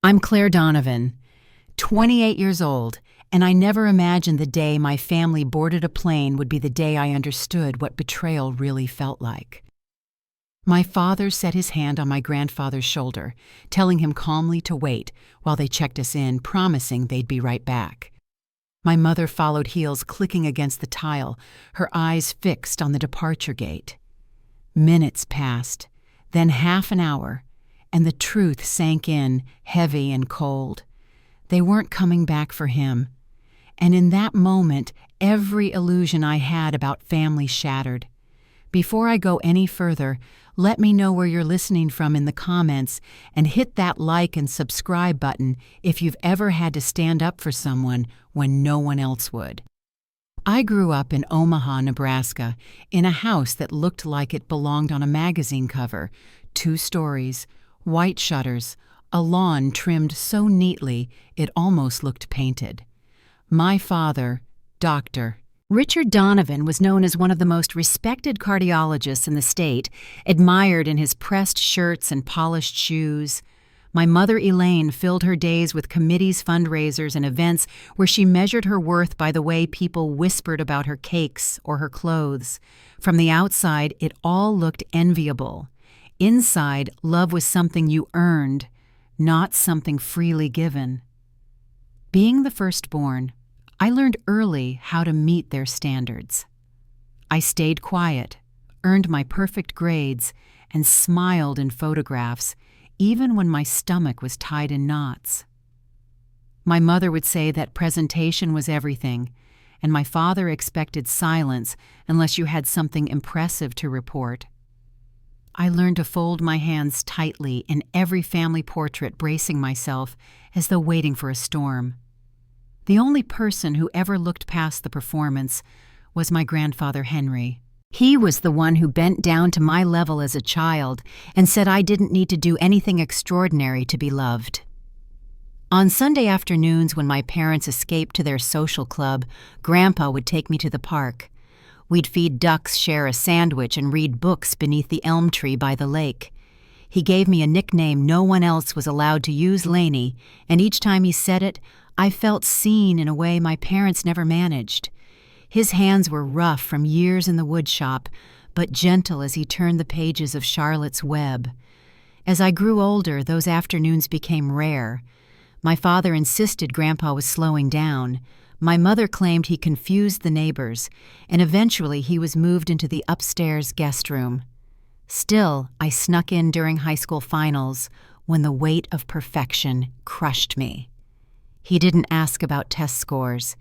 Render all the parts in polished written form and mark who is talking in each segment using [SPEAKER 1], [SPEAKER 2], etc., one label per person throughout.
[SPEAKER 1] I'm Claire Donovan, 28 years old, and I never imagined the day my family boarded a plane would be the day I understood what betrayal really felt like. My father set his hand on my grandfather's shoulder, telling him calmly to wait while they checked us in, promising they'd be right back. My mother followed, heels clicking against the tile, her eyes fixed on the departure gate. Minutes passed, then half an hour, and the truth sank in, heavy and cold. They weren't coming back for him. And in that moment, every illusion I had about family shattered. Before I go any further, let me know where you're listening from in the comments, and hit that like and subscribe button if you've ever had to stand up for someone when no one else would. I grew up in Omaha, Nebraska, in a house that looked like it belonged on a magazine cover, 2 stories, white shutters, a lawn trimmed so neatly it almost looked painted. My father, Dr. Richard Donovan, was known as one of the most respected cardiologists in the state, admired in his pressed shirts and polished shoes. My mother, Elaine, filled her days with committees, fundraisers, and events where she measured her worth by the way people whispered about her cakes or her clothes. From the outside, it all looked enviable. Inside, love was something you earned, not something freely given. Being the firstborn, I learned early how to meet their standards. I stayed quiet, earned my perfect grades, and smiled in photographs, even when my stomach was tied in knots. My mother would say that presentation was everything, and my father expected silence unless you had something impressive to report. I learned to fold my hands tightly in every family portrait, bracing myself as though waiting for a storm. The only person who ever looked past the performance was my grandfather Henry. He was the one who bent down to my level as a child and said I didn't need to do anything extraordinary to be loved. On Sunday afternoons, when my parents escaped to their social club, Grandpa would take me to the park. We'd feed ducks, share a sandwich, and read books beneath the elm tree by the lake. He gave me a nickname no one else was allowed to use, Laney, and each time he said it, I felt seen in a way my parents never managed. His hands were rough from years in the wood shop, but gentle as he turned the pages of Charlotte's Web. As I grew older, those afternoons became rare. My father insisted Grandpa was slowing down. My mother claimed he confused the neighbors, and eventually he was moved into the upstairs guest room. Still, I snuck in during high school finals when the weight of perfection crushed me. He didn't ask about test scores.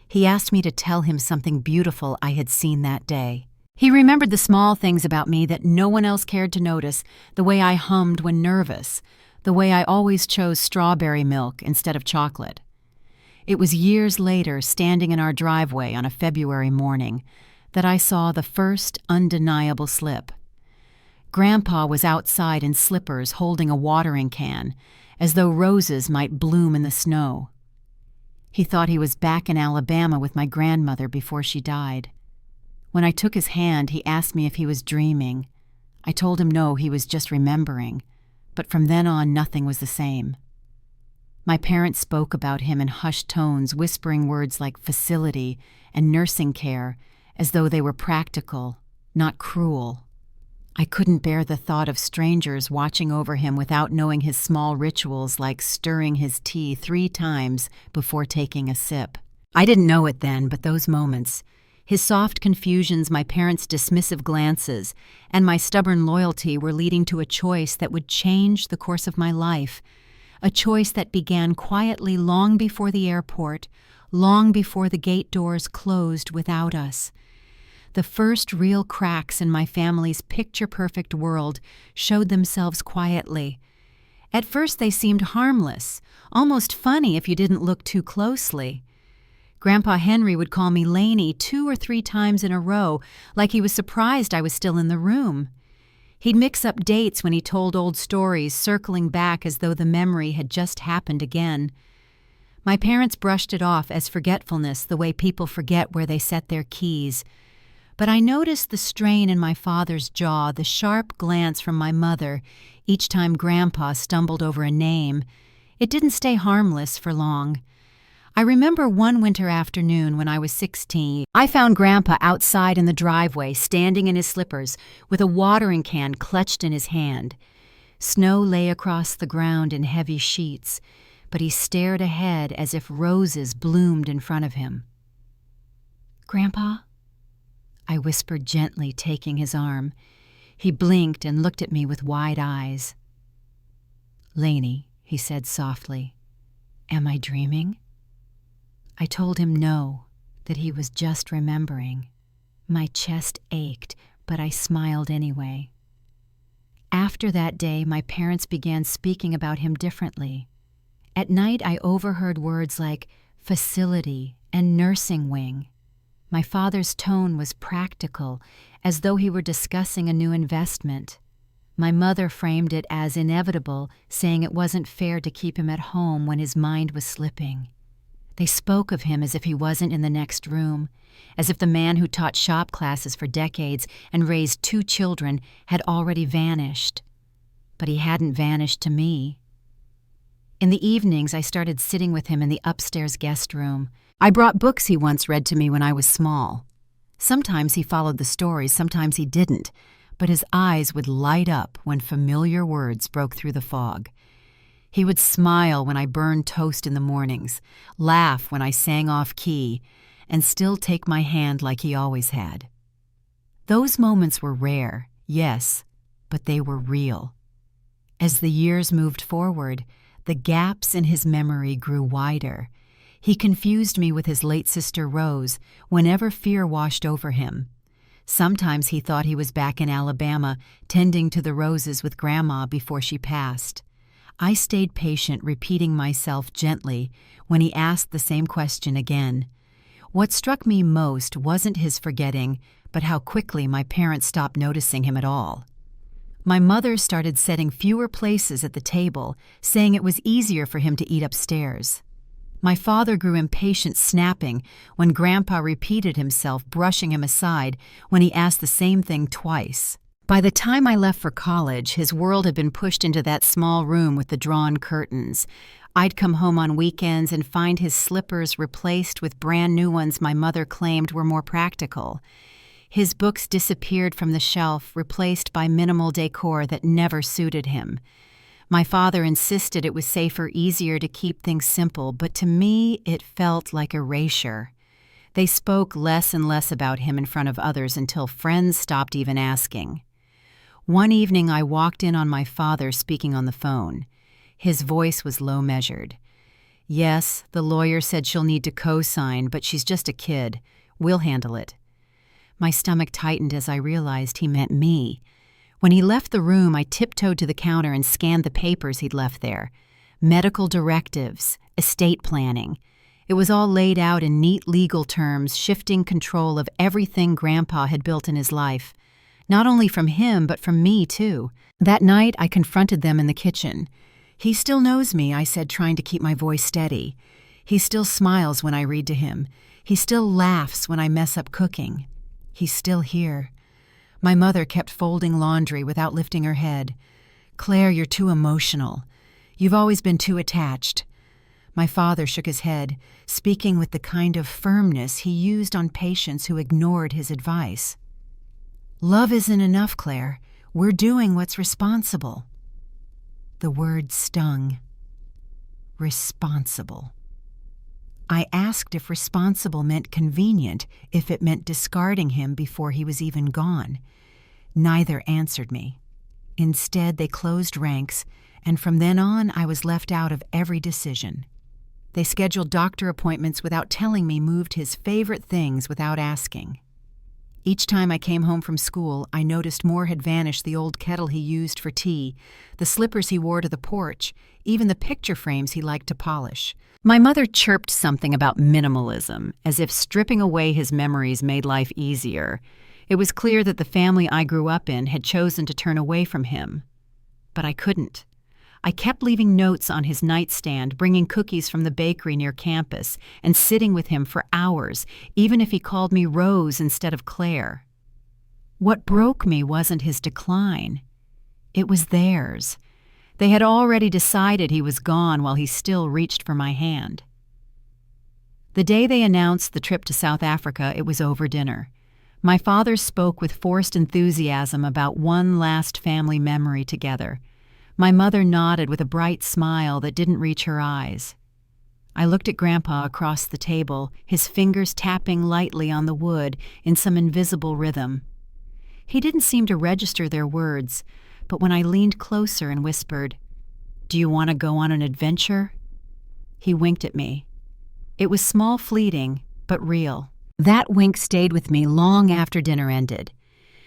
[SPEAKER 1] He asked me to tell him something beautiful I had seen that day. He remembered the small things about me that no one else cared to notice, the way I hummed when nervous, the way I always chose strawberry milk instead of chocolate. It was years later, standing in our driveway on a February morning, that I saw the first undeniable slip. Grandpa was outside in slippers holding a watering can, as though roses might bloom in the snow. He thought he was back in Alabama with my grandmother before she died. When I took his hand, he asked me if he was dreaming. I told him no, he was just remembering, but from then on nothing was the same. My parents spoke about him in hushed tones, whispering words like facility and nursing care, as though they were practical, not cruel. I couldn't bear the thought of strangers watching over him without knowing his small rituals, like stirring his tea 3 times before taking a sip. I didn't know it then, but those moments, his soft confusions, my parents' dismissive glances, and my stubborn loyalty were leading to a choice that would change the course of my life. A choice that began quietly long before the airport, long before the gate doors closed without us. The first real cracks in my family's picture-perfect world showed themselves quietly. At first they seemed harmless, almost funny if you didn't look too closely. Grandpa Henry would call me Laney 2 or 3 times in a row, like he was surprised I was still in the room. He'd mix up dates when he told old stories, circling back as though the memory had just happened again. My parents brushed it off as forgetfulness, the way people forget where they set their keys. But I noticed the strain in my father's jaw, the sharp glance from my mother each time Grandpa stumbled over a name. It didn't stay harmless for long. I remember one winter afternoon when I was 16, I found Grandpa outside in the driveway, standing in his slippers, with a watering can clutched in his hand. Snow lay across the ground in heavy sheets, but he stared ahead as if roses bloomed in front of him. "Grandpa?" I whispered gently, taking his arm. He blinked and looked at me with wide eyes. "Lainey," he said softly, "am I dreaming?" I told him no, that he was just remembering. My chest ached, but I smiled anyway. After that day, my parents began speaking about him differently. At night, I overheard words like facility and nursing wing. My father's tone was practical, as though he were discussing a new investment. My mother framed it as inevitable, saying it wasn't fair to keep him at home when his mind was slipping. They spoke of him as if he wasn't in the next room, as if the man who taught shop classes for decades and raised 2 children had already vanished. But he hadn't vanished to me. In the evenings, I started sitting with him in the upstairs guest room. I brought books he once read to me when I was small. Sometimes he followed the stories, sometimes he didn't, but his eyes would light up when familiar words broke through the fog. He would smile when I burned toast in the mornings, laugh when I sang off key, and still take my hand like he always had. Those moments were rare, yes, but they were real. As the years moved forward, the gaps in his memory grew wider. He confused me with his late sister Rose whenever fear washed over him. Sometimes he thought he was back in Alabama, tending to the roses with Grandma before she passed. I stayed patient, repeating myself gently when he asked the same question again. What struck me most wasn't his forgetting, but how quickly my parents stopped noticing him at all. My mother started setting fewer places at the table, saying it was easier for him to eat upstairs. My father grew impatient, snapping when Grandpa repeated himself, brushing him aside when he asked the same thing twice. By the time I left for college, his world had been pushed into that small room with the drawn curtains. I'd come home on weekends and find his slippers replaced with brand new ones my mother claimed were more practical. His books disappeared from the shelf, replaced by minimal decor that never suited him. My father insisted it was safer, easier to keep things simple, but to me it felt like erasure. They spoke less and less about him in front of others until friends stopped even asking. One evening I walked in on my father speaking on the phone. His voice was low-measured. "Yes, the lawyer said she'll need to co-sign, but she's just a kid. We'll handle it." My stomach tightened as I realized he meant me. When he left the room, I tiptoed to the counter and scanned the papers he'd left there. Medical directives, estate planning. It was all laid out in neat legal terms, shifting control of everything Grandpa had built in his life. Not only from him, but from me, too. That night, I confronted them in the kitchen. "He still knows me," I said, trying to keep my voice steady. "He still smiles when I read to him. He still laughs when I mess up cooking. He's still here." My mother kept folding laundry without lifting her head. "Claire, you're too emotional. You've always been too attached." My father shook his head, speaking with the kind of firmness he used on patients who ignored his advice. "Love isn't enough, Claire. We're doing what's responsible." The word stung. Responsible. I asked if responsible meant convenient, if it meant discarding him before he was even gone. Neither answered me. Instead, they closed ranks, and from then on, I was left out of every decision. They scheduled doctor appointments without telling me, moved his favorite things without asking. Each time I came home from school, I noticed more had vanished: the old kettle he used for tea, the slippers he wore to the porch, even the picture frames he liked to polish. My mother chirped something about minimalism, as if stripping away his memories made life easier. It was clear that the family I grew up in had chosen to turn away from him. But I couldn't. I kept leaving notes on his nightstand, bringing cookies from the bakery near campus, and sitting with him for hours, even if he called me Rose instead of Claire. What broke me wasn't his decline. It was theirs. They had already decided he was gone while he still reached for my hand. The day they announced the trip to South Africa, it was over dinner. My father spoke with forced enthusiasm about one last family memory together. My mother nodded with a bright smile that didn't reach her eyes. I looked at Grandpa across the table, his fingers tapping lightly on the wood in some invisible rhythm. He didn't seem to register their words, but when I leaned closer and whispered, "Do you want to go on an adventure?" he winked at me. It was small, fleeting, but real. That wink stayed with me long after dinner ended,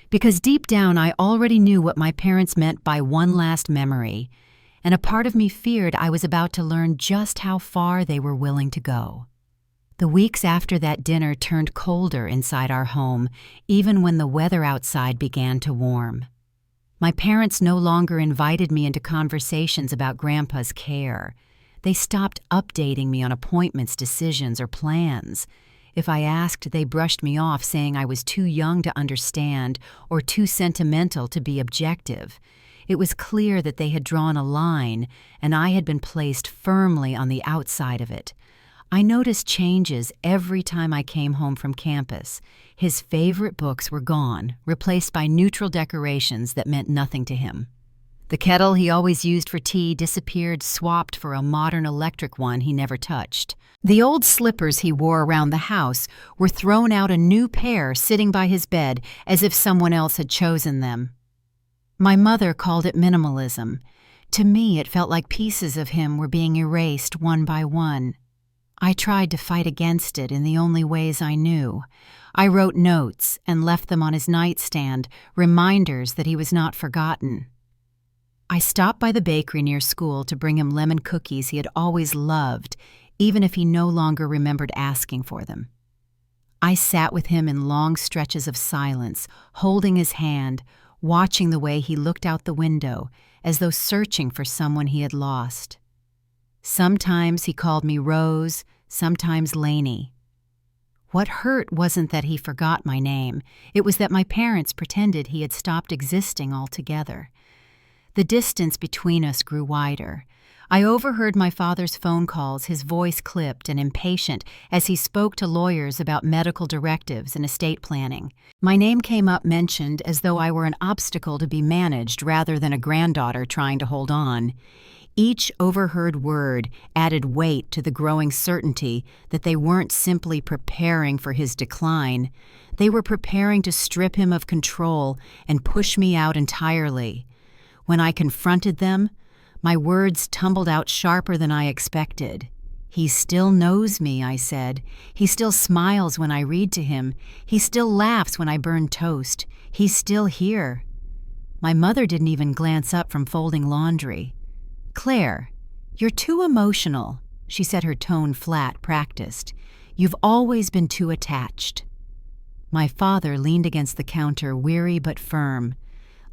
[SPEAKER 1] because deep down I already knew what my parents meant by one last memory, and a part of me feared I was about to learn just how far they were willing to go. The weeks after that dinner turned colder inside our home, even when the weather outside began to warm. My parents no longer invited me into conversations about Grandpa's care. They stopped updating me on appointments, decisions, or plans. If I asked, they brushed me off, saying I was too young to understand or too sentimental to be objective. It was clear that they had drawn a line, and I had been placed firmly on the outside of it. I noticed changes every time I came home from campus. His favorite books were gone, replaced by neutral decorations that meant nothing to him. The kettle he always used for tea disappeared, swapped for a modern electric one he never touched. The old slippers he wore around the house were thrown out, a new pair sitting by his bed as if someone else had chosen them. My mother called it minimalism. To me, it felt like pieces of him were being erased one by one. I tried to fight against it in the only ways I knew. I wrote notes and left them on his nightstand, reminders that he was not forgotten. I stopped by the bakery near school to bring him lemon cookies he had always loved, even if he no longer remembered asking for them. I sat with him in long stretches of silence, holding his hand, watching the way he looked out the window, as though searching for someone he had lost. Sometimes he called me Rose, sometimes Lainey. What hurt wasn't that he forgot my name, it was that my parents pretended he had stopped existing altogether. The distance between us grew wider. I overheard my father's phone calls, his voice clipped and impatient as he spoke to lawyers about medical directives and estate planning. My name came up mentioned as though I were an obstacle to be managed rather than a granddaughter trying to hold on. Each overheard word added weight to the growing certainty that they weren't simply preparing for his decline. They were preparing to strip him of control and push me out entirely. When I confronted them, my words tumbled out sharper than I expected. "He still knows me," I said. "He still smiles when I read to him. He still laughs when I burn toast. He's still here." My mother didn't even glance up from folding laundry. "Claire, you're too emotional," she said, her tone flat, practiced. "You've always been too attached." My father leaned against the counter, weary but firm.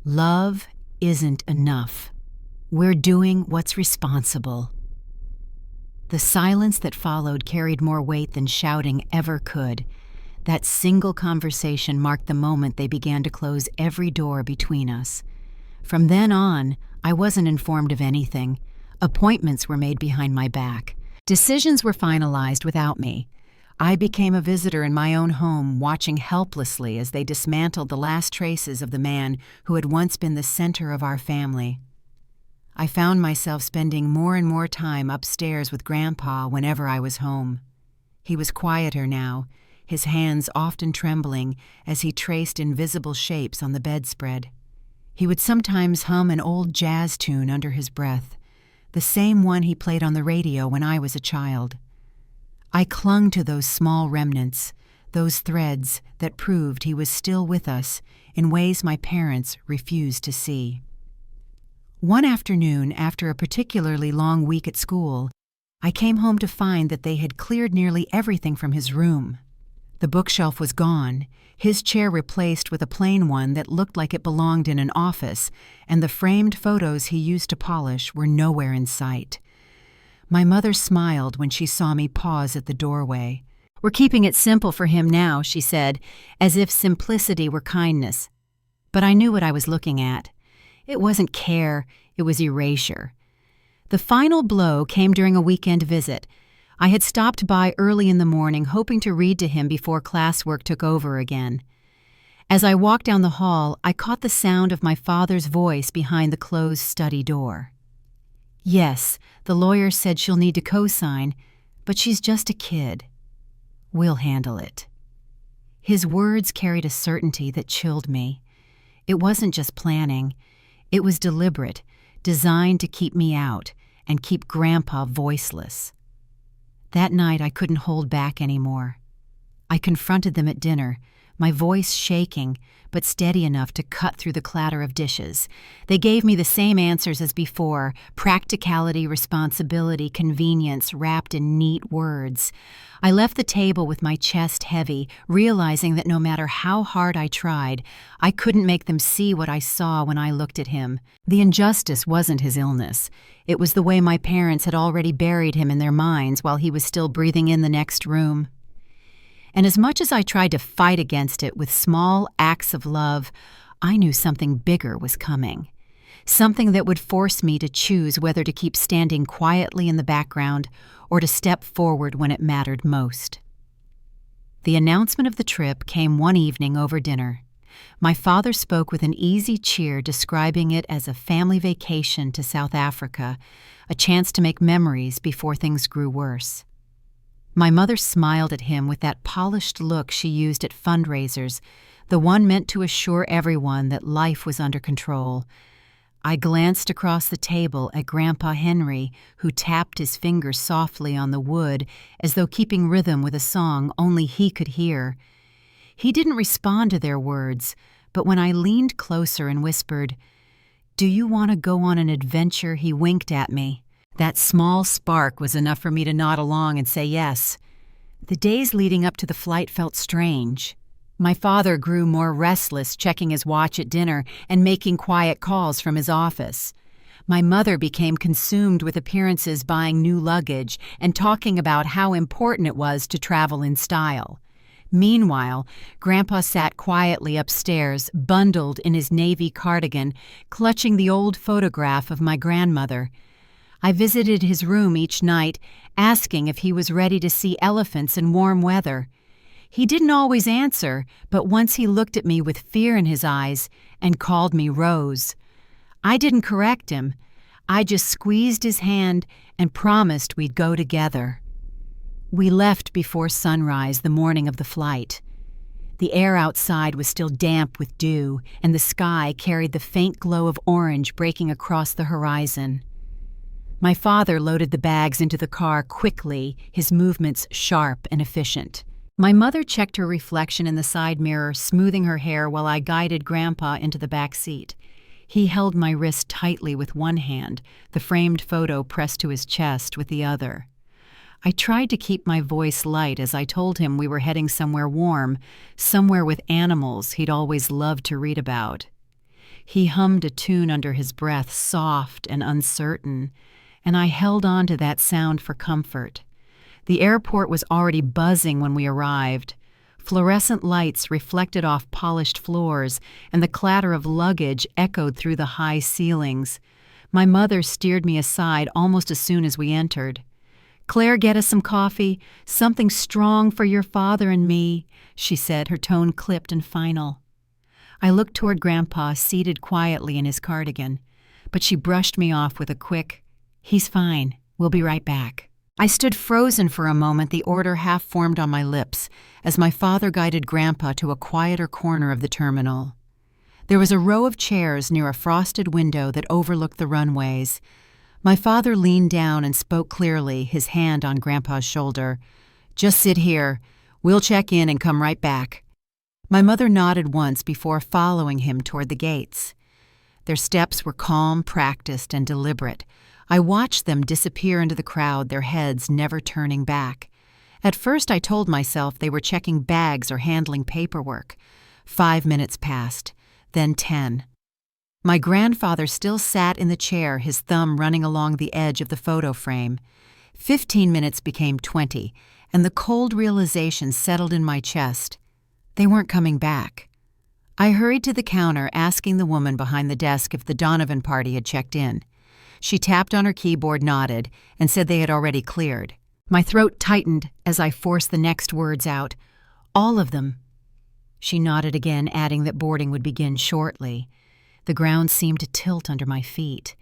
[SPEAKER 1] "Love isn't enough. We're doing what's responsible." The silence that followed carried more weight than shouting ever could. That single conversation marked the moment they began to close every door between us. From then on, I wasn't informed of anything. Appointments were made behind my back. Decisions were finalized without me. I became a visitor in my own home, watching helplessly as they dismantled the last traces of the man who had once been the center of our family. I found myself spending more and more time upstairs with Grandpa whenever I was home. He was quieter now, his hands often trembling as he traced invisible shapes on the bedspread. He would sometimes hum an old jazz tune under his breath, the same one he played on the radio when I was a child. I clung to those small remnants, those threads that proved he was still with us in ways my parents refused to see. One afternoon, after a particularly long week at school, I came home to find that they had cleared nearly everything from his room. The bookshelf was gone, his chair replaced with a plain one that looked like it belonged in an office, and the framed photos he used to polish were nowhere in sight. My mother smiled when she saw me pause at the doorway. "We're keeping it simple for him now," she said, as if simplicity were kindness. But I knew what I was looking at. It wasn't care, It was erasure. The final blow came during a weekend visit. I had stopped by early in the morning, hoping to read to him before classwork took over again. As I walked down the hall, I caught the sound of my father's voice behind the closed study door. "Yes, the lawyer said she'll need to co-sign, but she's just a kid. We'll handle it." His words carried a certainty that chilled me. It wasn't just planning. It was deliberate, designed to keep me out and keep Grandpa voiceless. That night, I couldn't hold back anymore. I confronted them at dinner, my voice shaking, but steady enough to cut through the clatter of dishes. They gave me the same answers as before: practicality, responsibility, convenience, wrapped in neat words. I left the table with my chest heavy, realizing that no matter how hard I tried, I couldn't make them see what I saw when I looked at him. The injustice wasn't his illness. It was the way my parents had already buried him in their minds while he was still breathing in the next room. And as much as I tried to fight against it with small acts of love, I knew something bigger was coming. Something that would force me to choose whether to keep standing quietly in the background or to step forward when it mattered most. The announcement of the trip came one evening over dinner. My father spoke with an easy cheer, describing it as a family vacation to South Africa, a chance to make memories before things grew worse. My mother smiled at him with that polished look she used at fundraisers, the one meant to assure everyone that life was under control. I glanced across the table at Grandpa Henry, who tapped his fingers softly on the wood as though keeping rhythm with a song only he could hear. He didn't respond to their words, but when I leaned closer and whispered, "Do you want to go on an adventure?" he winked at me. That small spark was enough for me to nod along and say yes. The days leading up to the flight felt strange. My father grew more restless, checking his watch at dinner and making quiet calls from his office. My mother became consumed with appearances, buying new luggage and talking about how important it was to travel in style. Meanwhile, Grandpa sat quietly upstairs, bundled in his navy cardigan, clutching the old photograph of my grandmother. I visited his room each night, asking if he was ready to see elephants in warm weather. He didn't always answer, but once he looked at me with fear in his eyes and called me Rose. I didn't correct him. I just squeezed his hand and promised we'd go together. We left before sunrise the morning of the flight. The air outside was still damp with dew, and the sky carried the faint glow of orange breaking across the horizon. My father loaded the bags into the car quickly, his movements sharp and efficient. My mother checked her reflection in the side mirror, smoothing her hair while I guided Grandpa into the back seat. He held my wrist tightly with one hand, the framed photo pressed to his chest with the other. I tried to keep my voice light as I told him we were heading somewhere warm, somewhere with animals he'd always loved to read about. He hummed a tune under his breath, soft and uncertain, and I held on to that sound for comfort. The airport was already buzzing when we arrived. Fluorescent lights reflected off polished floors, and the clatter of luggage echoed through the high ceilings. My mother steered me aside almost as soon as we entered. "Claire, get us some coffee, something strong for your father and me," she said, her tone clipped and final. I looked toward Grandpa, seated quietly in his cardigan, but she brushed me off with a quick, "He's fine. We'll be right back." I stood frozen for a moment, the order half formed on my lips, as my father guided Grandpa to a quieter corner of the terminal. There was a row of chairs near a frosted window that overlooked the runways. My father leaned down and spoke clearly, his hand on Grandpa's shoulder. "Just sit here. We'll check in and come right back." My mother nodded once before following him toward the gates. Their steps were calm, practiced, and deliberate. I watched them disappear into the crowd, their heads never turning back. At first I told myself they were checking bags or handling paperwork. 5 minutes passed, then 10. My grandfather still sat in the chair, his thumb running along the edge of the photo frame. 15 minutes became 20, and the cold realization settled in my chest. They weren't coming back. I hurried to the counter, asking the woman behind the desk if the Donovan party had checked in. She tapped on her keyboard, nodded, and said they had already cleared. My throat tightened as I forced the next words out. All of them. She nodded again, adding that boarding would begin shortly. The ground seemed to tilt under my feet.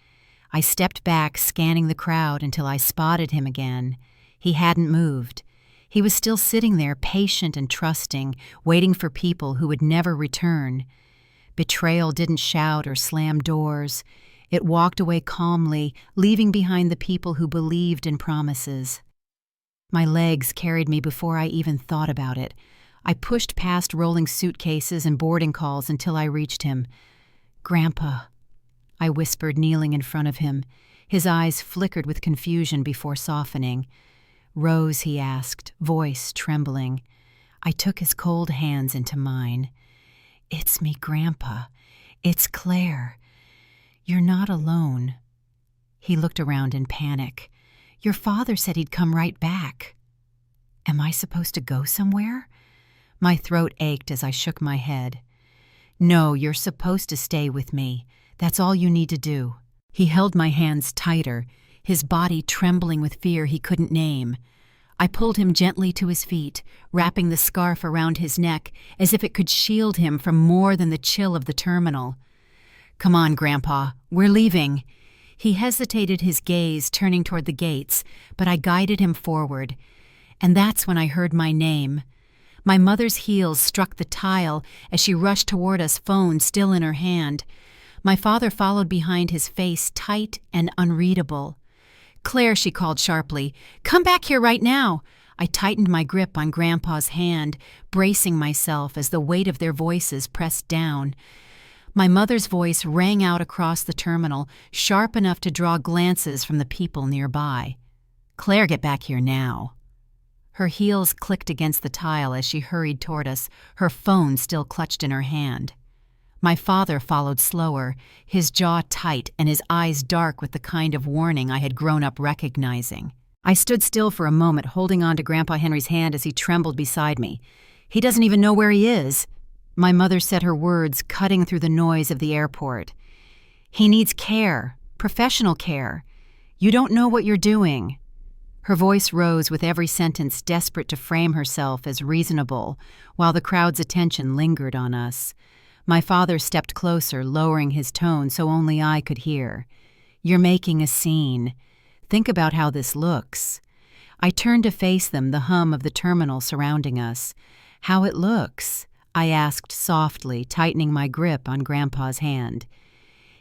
[SPEAKER 1] I stepped back, scanning the crowd until I spotted him again. He hadn't moved. He was still sitting there, patient and trusting, waiting for people who would never return. Betrayal didn't shout or slam doors. It walked away calmly, leaving behind the people who believed in promises. My legs carried me before I even thought about it. I pushed past rolling suitcases and boarding calls until I reached him. "Grandpa," I whispered, kneeling in front of him. His eyes flickered with confusion before softening. "Rose," he asked, voice trembling. I took his cold hands into mine. "It's me, Grandpa. It's Claire. You're not alone." He looked around in panic. "Your father said he'd come right back." Am I supposed to go somewhere? My throat ached as I shook my head. "No, you're supposed to stay with me. That's all you need to do." He held my hands tighter, his body trembling with fear he couldn't name. I pulled him gently to his feet, wrapping the scarf around his neck as if it could shield him from more than the chill of the terminal. "Come on, Grandpa, we're leaving." He hesitated, his gaze turning toward the gates, but I guided him forward. And that's when I heard my name. My mother's heels struck the tile as she rushed toward us, phone still in her hand. My father followed behind, his face tight and unreadable. "Claire," she called sharply, "come back here right now." I tightened my grip on Grandpa's hand, bracing myself as the weight of their voices pressed down. My mother's voice rang out across the terminal, sharp enough to draw glances from the people nearby. "Claire, get back here now." Her heels clicked against the tile as she hurried toward us, her phone still clutched in her hand. My father followed slower, his jaw tight and his eyes dark with the kind of warning I had grown up recognizing. I stood still for a moment, holding on to Grandpa Henry's hand as he trembled beside me. "He doesn't even know where he is." My mother said, her words cutting through the noise of the airport. "He needs care, professional care. You don't know what you're doing." Her voice rose with every sentence, desperate to frame herself as reasonable, while the crowd's attention lingered on us. My father stepped closer, lowering his tone so only I could hear. "You're making a scene. Think about how this looks." I turned to face them, the hum of the terminal surrounding us. "How it looks?" I asked softly, tightening my grip on Grandpa's hand.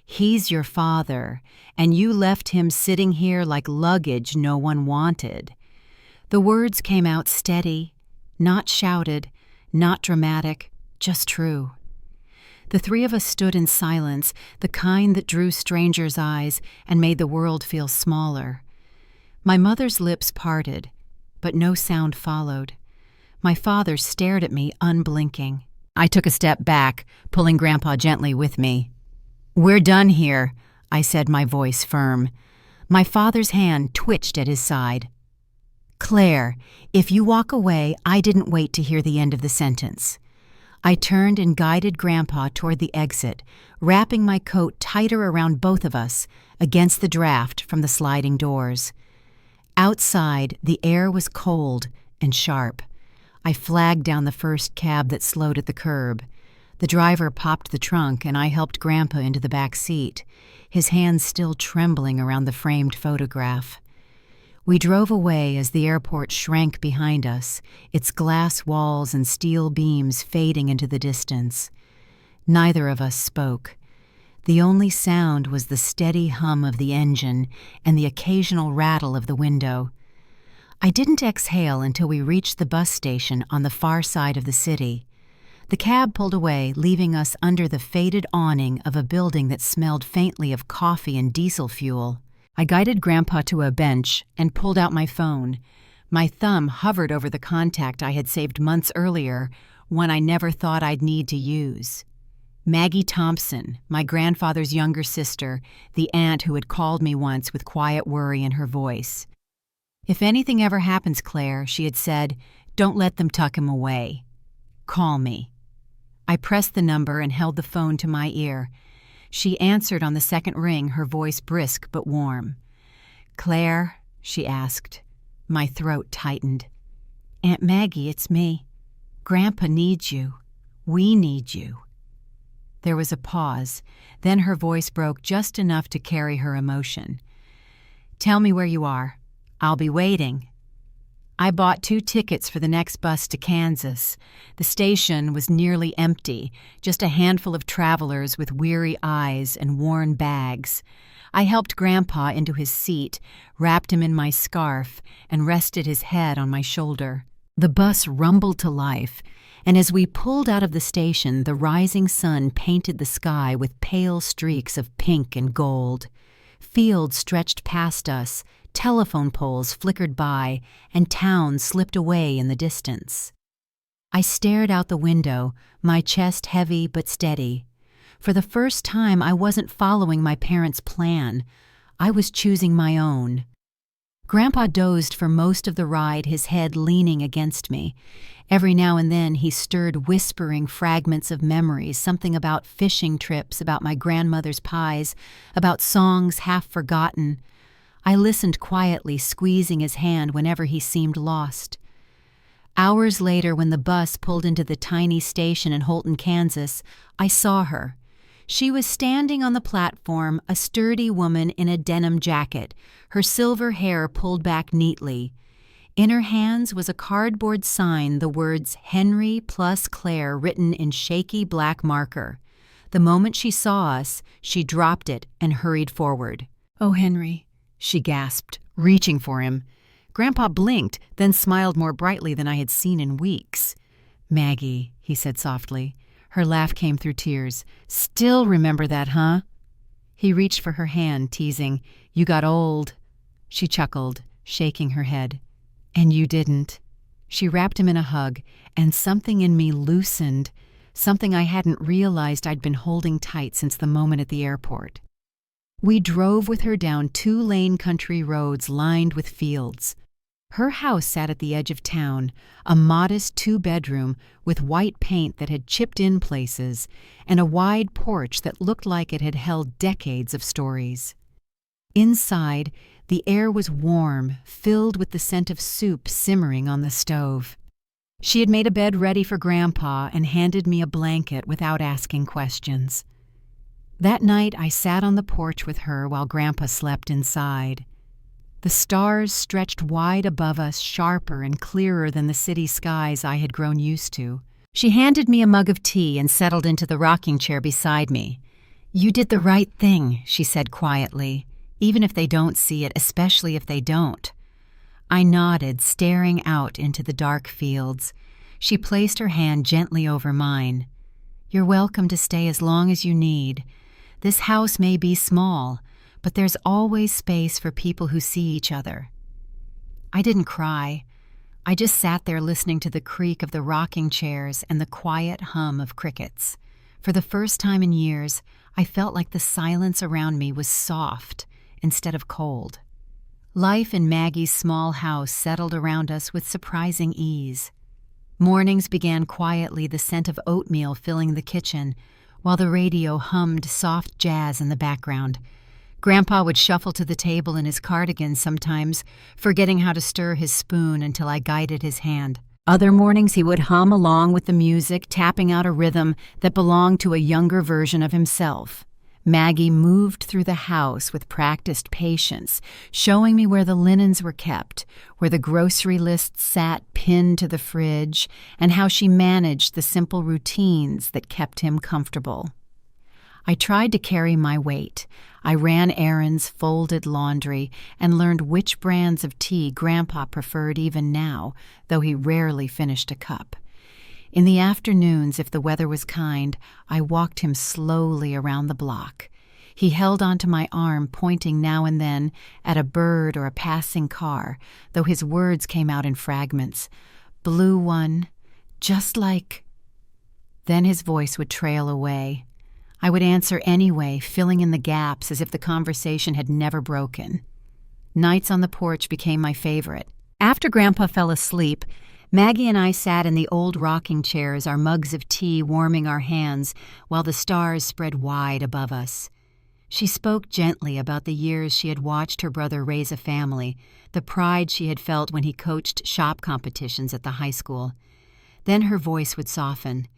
[SPEAKER 1] "He's your father, and you left him sitting here like luggage no one wanted." The words came out steady, not shouted, not dramatic, just true. The three of us stood in silence, the kind that drew strangers' eyes and made the world feel smaller. My mother's lips parted, but no sound followed. My father stared at me, unblinking. I took a step back, pulling Grandpa gently with me. "We're done here," I said, my voice firm. My father's hand twitched at his side. "Claire, if you walk away, I didn't wait to hear the end of the sentence." I turned and guided Grandpa toward the exit, wrapping my coat tighter around both of us against the draft from the sliding doors. Outside, the air was cold and sharp. I flagged down the first cab that slowed at the curb. The driver popped the trunk and I helped Grandpa into the back seat, his hands still trembling around the framed photograph. We drove away as the airport shrank behind us, its glass walls and steel beams fading into the distance. Neither of us spoke. The only sound was the steady hum of the engine and the occasional rattle of the window. I didn't exhale until we reached the bus station on the far side of the city. The cab pulled away, leaving us under the faded awning of a building that smelled faintly of coffee and diesel fuel. I guided Grandpa to a bench and pulled out my phone. My thumb hovered over the contact I had saved months earlier, one I never thought I'd need to use. Maggie Thompson, my grandfather's younger sister, the aunt who had called me once with quiet worry in her voice. "If anything ever happens, Claire," she had said, "don't let them tuck him away. Call me." I pressed the number and held the phone to my ear. She answered on the second ring, her voice brisk but warm. "Claire," she asked. My throat tightened. "Aunt Maggie, it's me. Grandpa needs you. We need you." There was a pause, then her voice broke just enough to carry her emotion. "Tell me where you are. I'll be waiting." I bought 2 tickets for the next bus to Kansas. The station was nearly empty, just a handful of travelers with weary eyes and worn bags. I helped Grandpa into his seat, wrapped him in my scarf, and rested his head on my shoulder. The bus rumbled to life, and as we pulled out of the station, the rising sun painted the sky with pale streaks of pink and gold. Fields stretched past us, telephone poles flickered by, and towns slipped away in the distance. I stared out the window, my chest heavy but steady. For the first time, I wasn't following my parents' plan. I was choosing my own. Grandpa dozed for most of the ride, his head leaning against me. Every now and then he stirred whispering fragments of memories, something about fishing trips, about my grandmother's pies, about songs half forgotten. I listened quietly, squeezing his hand whenever he seemed lost. Hours later, when the bus pulled into the tiny station in Holton, Kansas, I saw her. She was standing on the platform, a sturdy woman in a denim jacket, her silver hair pulled back neatly. In her hands was a cardboard sign, the words "Henry plus Claire" written in shaky black marker. The moment she saw us, she dropped it and hurried forward. "Oh, Henry," she gasped, reaching for him. Grandpa blinked, then smiled more brightly than I had seen in weeks. "Maggie," he said softly. Her laugh came through tears. "Still remember that, huh?" He reached for her hand, teasing, "You got old." She chuckled, shaking her head. "And you didn't." She wrapped him in a hug, and something in me loosened, something I hadn't realized I'd been holding tight since the moment at the airport. We drove with her down 2-lane country roads lined with fields. Her house sat at the edge of town, a modest 2-bedroom with white paint that had chipped in places, and a wide porch that looked like it had held decades of stories. Inside, the air was warm, filled with the scent of soup simmering on the stove. She had made a bed ready for Grandpa and handed me a blanket without asking questions. That night, I sat on the porch with her while Grandpa slept inside. The stars stretched wide above us, sharper and clearer than the city skies I had grown used to. She handed me a mug of tea and settled into the rocking chair beside me. "You did the right thing," she said quietly, "even if they don't see it, especially if they don't." I nodded, staring out into the dark fields. She placed her hand gently over mine. "You're welcome to stay as long as you need. This house may be small, but there's always space for people who see each other." I didn't cry. I just sat there listening to the creak of the rocking chairs and the quiet hum of crickets. For the first time in years, I felt like the silence around me was soft instead of cold. Life in Maggie's small house settled around us with surprising ease. Mornings began quietly, the scent of oatmeal filling the kitchen, while the radio hummed soft jazz in the background. Grandpa would shuffle to the table in his cardigan sometimes, forgetting how to stir his spoon until I guided his hand. Other mornings he would hum along with the music, tapping out a rhythm that belonged to a younger version of himself. Maggie moved through the house with practiced patience, showing me where the linens were kept, where the grocery list sat pinned to the fridge, and how she managed the simple routines that kept him comfortable. I tried to carry my weight. I ran errands, folded laundry, and learned which brands of tea Grandpa preferred even now, though he rarely finished a cup. In the afternoons, if the weather was kind, I walked him slowly around the block. He held onto my arm, pointing now and then at a bird or a passing car, though his words came out in fragments. "Blue one, just like..." Then his voice would trail away. I would answer anyway, filling in the gaps as if the conversation had never broken. Nights on the porch became my favorite. After Grandpa fell asleep, Maggie and I sat in the old rocking chairs, our mugs of tea warming our hands while the stars spread wide above us. She spoke gently about the years she had watched her brother raise a family, the pride she had felt when he coached shop competitions at the high school. Then her voice would soften.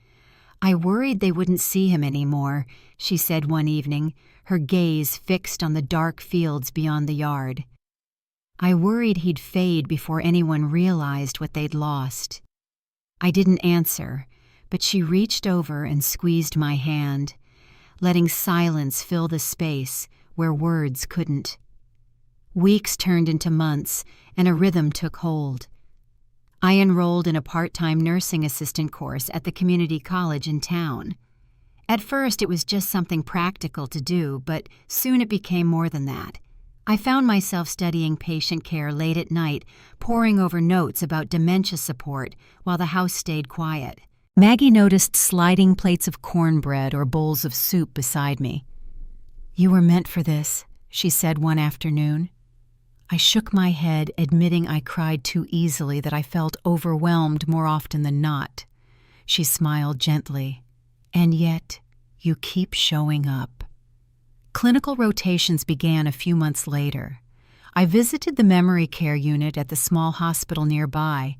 [SPEAKER 1] "I worried they wouldn't see him anymore," she said one evening, her gaze fixed on the dark fields beyond the yard. "I worried he'd fade before anyone realized what they'd lost." I didn't answer, but she reached over and squeezed my hand, letting silence fill the space where words couldn't. Weeks turned into months, and a rhythm took hold. I enrolled in a part-time nursing assistant course at the community college in town. At first, it was just something practical to do, but soon it became more than that. I found myself studying patient care late at night, poring over notes about dementia support while the house stayed quiet. Maggie noticed sliding plates of cornbread or bowls of soup beside me. "You were meant for this," she said one afternoon. I shook my head, admitting I cried too easily, that I felt overwhelmed more often than not. She smiled gently. "And yet, you keep showing up." Clinical rotations began a few months later. I visited the memory care unit at the small hospital nearby.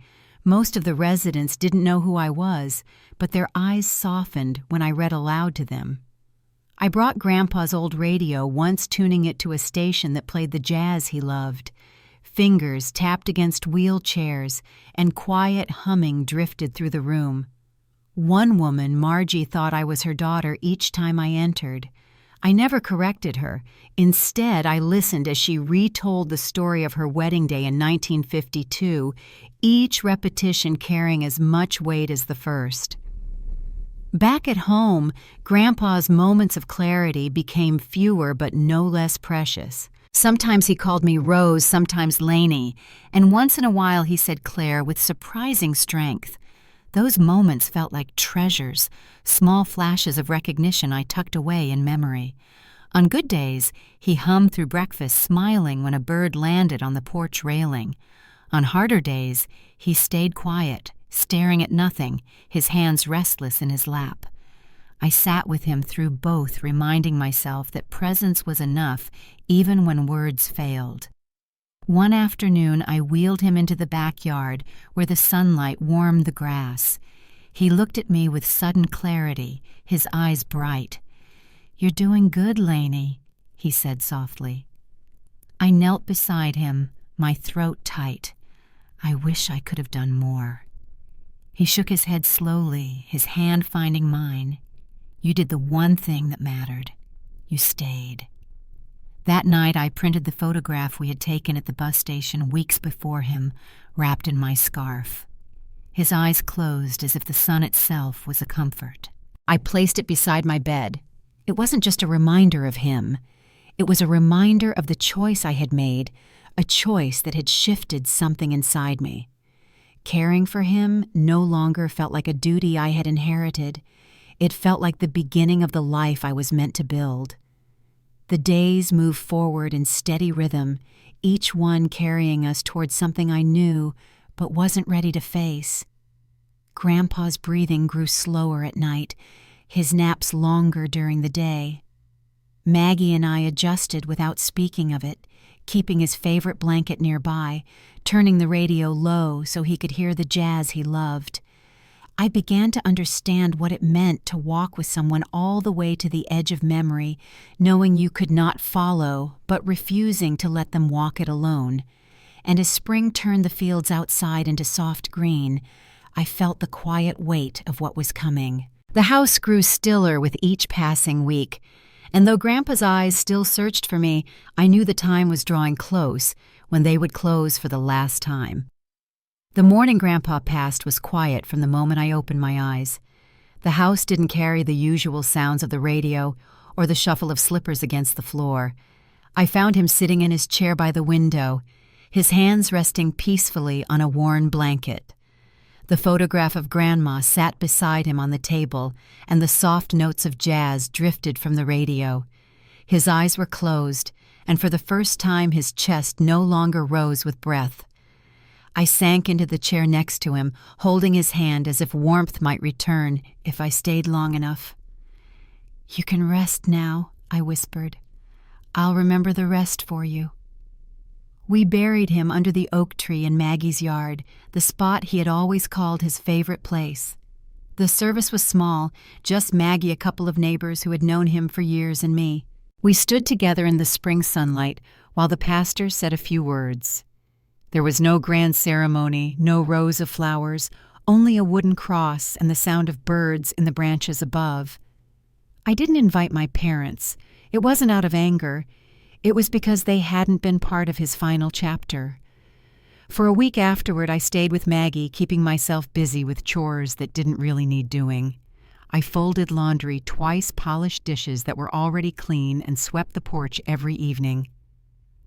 [SPEAKER 1] Most of the residents didn't know who I was, but their eyes softened when I read aloud to them. I brought Grandpa's old radio, once tuning it to a station that played the jazz he loved. Fingers tapped against wheelchairs, and quiet humming drifted through the room. One woman, Margie, thought I was her daughter each time I entered. I never corrected her. Instead, I listened as she retold the story of her wedding day in 1952, each repetition carrying as much weight as the first. Back at home, Grandpa's moments of clarity became fewer but no less precious. Sometimes he called me Rose, sometimes Lainey, and once in a while he said Claire with surprising strength. Those moments felt like treasures, small flashes of recognition I tucked away in memory. On good days, he hummed through breakfast, smiling when a bird landed on the porch railing. On harder days, he stayed quiet, staring at nothing, his hands restless in his lap. I sat with him through both, reminding myself that presence was enough, even when words failed. One afternoon, I wheeled him into the backyard where the sunlight warmed the grass. He looked at me with sudden clarity, his eyes bright. "You're doing good, Lainey," he said softly. I knelt beside him, my throat tight. I wish I could have done more. He shook his head slowly, his hand finding mine. "You did the one thing that mattered. You stayed." That night, I printed the photograph we had taken at the bus station weeks before him, wrapped in my scarf. His eyes closed as if the sun itself was a comfort. I placed it beside my bed. It wasn't just a reminder of him. It was a reminder of the choice I had made, a choice that had shifted something inside me. Caring for him no longer felt like a duty I had inherited. It felt like the beginning of the life I was meant to build. The days moved forward in steady rhythm, each one carrying us towards something I knew but wasn't ready to face. Grandpa's breathing grew slower at night, his naps longer during the day. Maggie and I adjusted without speaking of it, keeping his favorite blanket nearby, turning the radio low so he could hear the jazz he loved. I began to understand what it meant to walk with someone all the way to the edge of memory, knowing you could not follow, but refusing to let them walk it alone. And as spring turned the fields outside into soft green, I felt the quiet weight of what was coming. The house grew stiller with each passing week, and though Grandpa's eyes still searched for me, I knew the time was drawing close when they would close for the last time. The morning Grandpa passed was quiet from the moment I opened my eyes. The house didn't carry the usual sounds of the radio or the shuffle of slippers against the floor. I found him sitting in his chair by the window, his hands resting peacefully on a worn blanket. The photograph of Grandma sat beside him on the table, and the soft notes of jazz drifted from the radio. His eyes were closed, and for the first time his chest no longer rose with breath. I sank into the chair next to him, holding his hand as if warmth might return if I stayed long enough. "You can rest now," I whispered. "I'll remember the rest for you." We buried him under the oak tree in Maggie's yard, the spot he had always called his favorite place. The service was small, just Maggie, a couple of neighbors who had known him for years, and me. We stood together in the spring sunlight while the pastor said a few words. There was no grand ceremony, no rows of flowers, only a wooden cross and the sound of birds in the branches above. I didn't invite my parents. It wasn't out of anger. It was because they hadn't been part of his final chapter. For a week afterward, I stayed with Maggie, keeping myself busy with chores that didn't really need doing. I folded laundry, twice polished dishes that were already clean, and swept the porch every evening.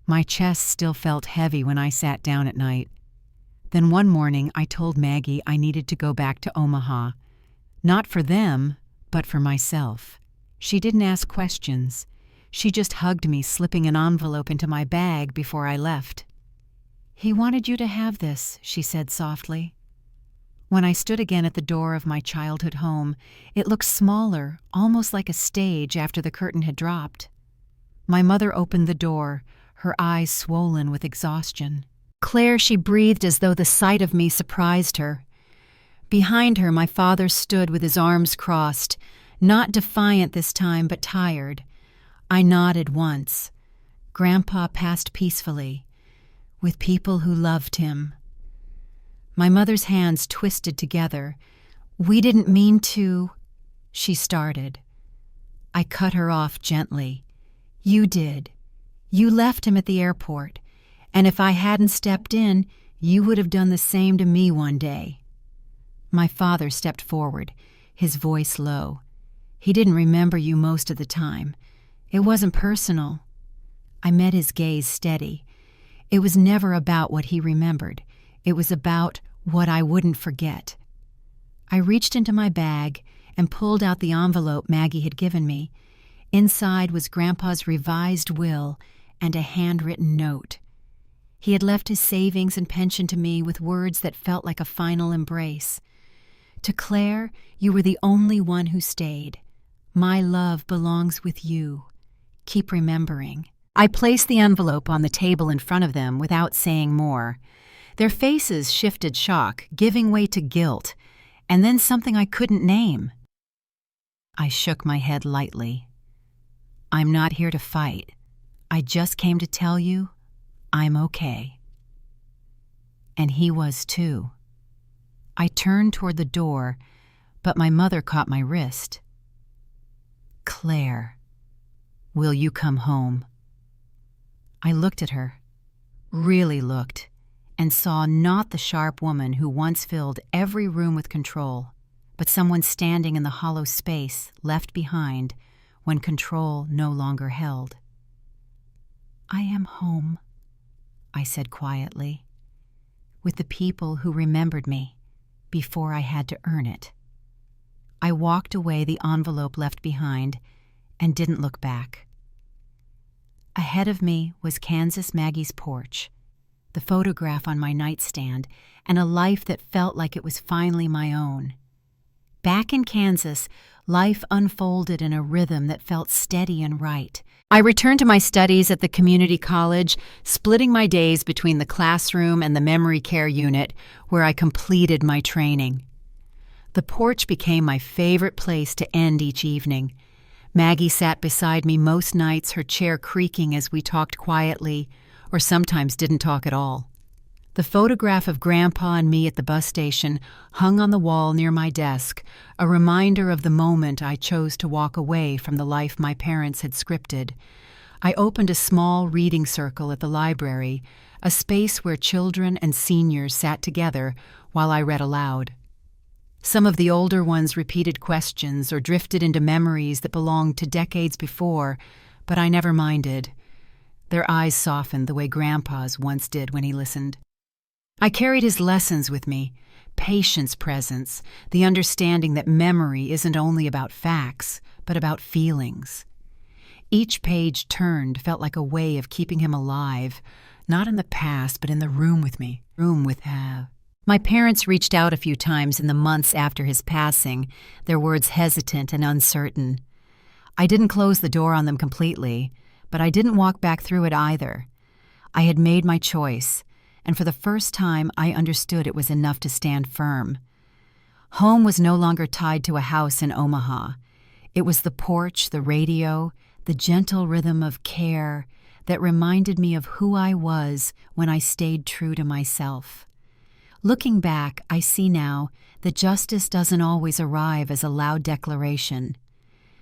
[SPEAKER 1] My chest still felt heavy when I sat down at night. Then one morning, I told Maggie I needed to go back to Omaha. Not for them, but for myself. She didn't ask questions. She just hugged me, slipping an envelope into my bag before I left. "He wanted you to have this," she said softly. When I stood again at the door of my childhood home, it looked smaller, almost like a stage after the curtain had dropped. My mother opened the door, her eyes swollen with exhaustion. "Claire," she breathed as though the sight of me surprised her. Behind her, my father stood with his arms crossed, not defiant this time, but tired. I nodded once. Grandpa passed peacefully, with people who loved him. My mother's hands twisted together. "We didn't mean to," she started. I cut her off gently. "You did. You left him at the airport, and if I hadn't stepped in, you would have done the same to me one day." My father stepped forward, his voice low. "He didn't remember you most of the time. It wasn't personal." I met his gaze steady. It was never about what he remembered. It was about what I wouldn't forget. I reached into my bag and pulled out the envelope Maggie had given me. Inside was Grandpa's revised will and a handwritten note. He had left his savings and pension to me with words that felt like a final embrace. "To Claire, you were the only one who stayed. My love belongs with you. Keep remembering." I placed the envelope on the table in front of them without saying more. Their faces shifted shock, giving way to guilt, and then something I couldn't name. I shook my head lightly. "I'm not here to fight. I just came to tell you I'm okay." And he was too. I turned toward the door, but my mother caught my wrist. "Claire, will you come home?" I looked at her, really looked, and saw not the sharp woman who once filled every room with control, but someone standing in the hollow space left behind when control no longer held. "I am home," I said quietly, "with the people who remembered me before I had to earn it." I walked away, the envelope left behind, and didn't look back. Ahead of me was Kansas Maggie's porch, the photograph on my nightstand, and a life that felt like it was finally my own. Back in Kansas, life unfolded in a rhythm that felt steady and right. I returned to my studies at the community college, splitting my days between the classroom and the memory care unit, where I completed my training. The porch became my favorite place to end each evening. Maggie sat beside me most nights, her chair creaking as we talked quietly, or sometimes didn't talk at all. The photograph of Grandpa and me at the bus station hung on the wall near my desk, a reminder of the moment I chose to walk away from the life my parents had scripted. I opened a small reading circle at the library, a space where children and seniors sat together while I read aloud. Some of the older ones repeated questions or drifted into memories that belonged to decades before, but I never minded. Their eyes softened the way Grandpa's once did when he listened. I carried his lessons with me, patience presence, the understanding that memory isn't only about facts, but about feelings. Each page turned felt like a way of keeping him alive, not in the past, but in the room with me. Room with Have. My parents reached out a few times in the months after his passing, their words hesitant and uncertain. I didn't close the door on them completely, but I didn't walk back through it either. I had made my choice, and for the first time I understood it was enough to stand firm. Home was no longer tied to a house in Omaha. It was the porch, the radio, the gentle rhythm of care that reminded me of who I was when I stayed true to myself. Looking back, I see now that justice doesn't always arrive as a loud declaration.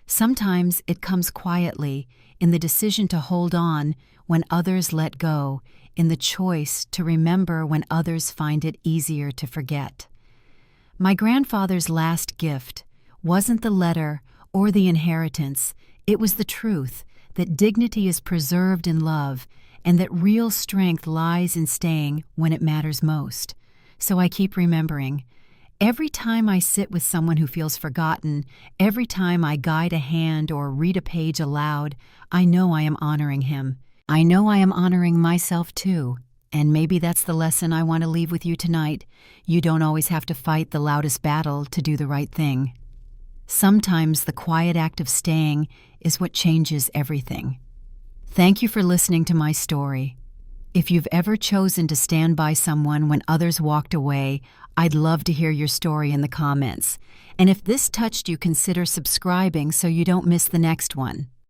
[SPEAKER 1] Sometimes it comes quietly in the decision to hold on when others let go, in the choice to remember when others find it easier to forget. My grandfather's last gift wasn't the letter or the inheritance, it was the truth that dignity is preserved in love and that real strength lies in staying when it matters most. So I keep remembering. Every time I sit with someone who feels forgotten, every time I guide a hand or read a page aloud, I know I am honoring him. I know I am honoring myself too. And maybe that's the lesson I want to leave with you tonight. You don't always have to fight the loudest battle to do the right thing. Sometimes the quiet act of staying is what changes everything. Thank you for listening to my story. If you've ever chosen to stand by someone when others walked away, I'd love to hear your story in the comments. And if this touched you, consider subscribing so you don't miss the next one.